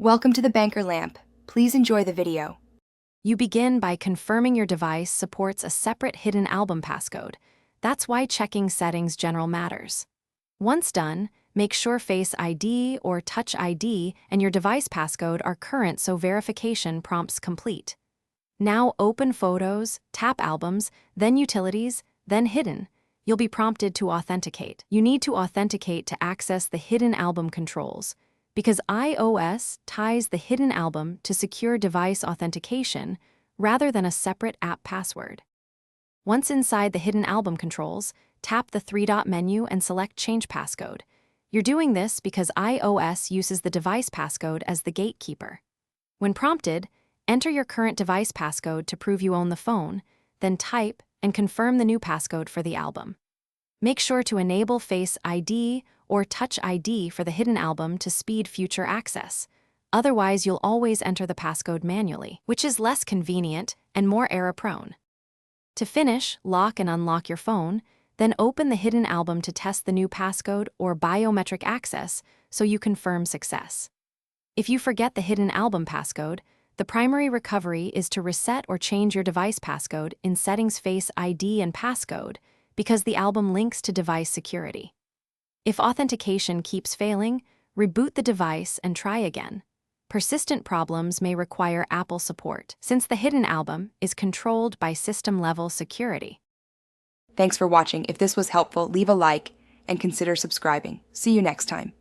Welcome to the Banker Lamp. Please enjoy the video. You begin by confirming your device supports a separate hidden album passcode. That's why checking settings general matters. Once done, make sure Face ID or Touch ID and your device passcode are current so verification prompts complete. Now open Photos, tap Albums, then Utilities, then Hidden. You'll be prompted to authenticate. You need to authenticate to access the hidden album controls, because iOS ties the hidden album to secure device authentication rather than a separate app password. Once inside the hidden album controls, tap the three-dot menu and select Change Passcode. You're doing this because iOS uses the device passcode as the gatekeeper. When prompted, enter your current device passcode to prove you own the phone, then type and confirm the new passcode for the album. Make sure to enable Face ID or Touch ID for the hidden album to speed future access. Otherwise, you'll always enter the passcode manually, which is less convenient and more error-prone. To finish, lock and unlock your phone, then open the hidden album to test the new passcode or biometric access so you confirm success. If you forget the hidden album passcode, the primary recovery is to reset or change your device passcode in Settings Face ID and Passcode, because the album links to device security. If authentication keeps failing, reboot the device and try again. Persistent problems may require Apple support, since the hidden album is controlled by system-level security. Thanks for watching. If this was helpful, leave a like and consider subscribing. See you next time.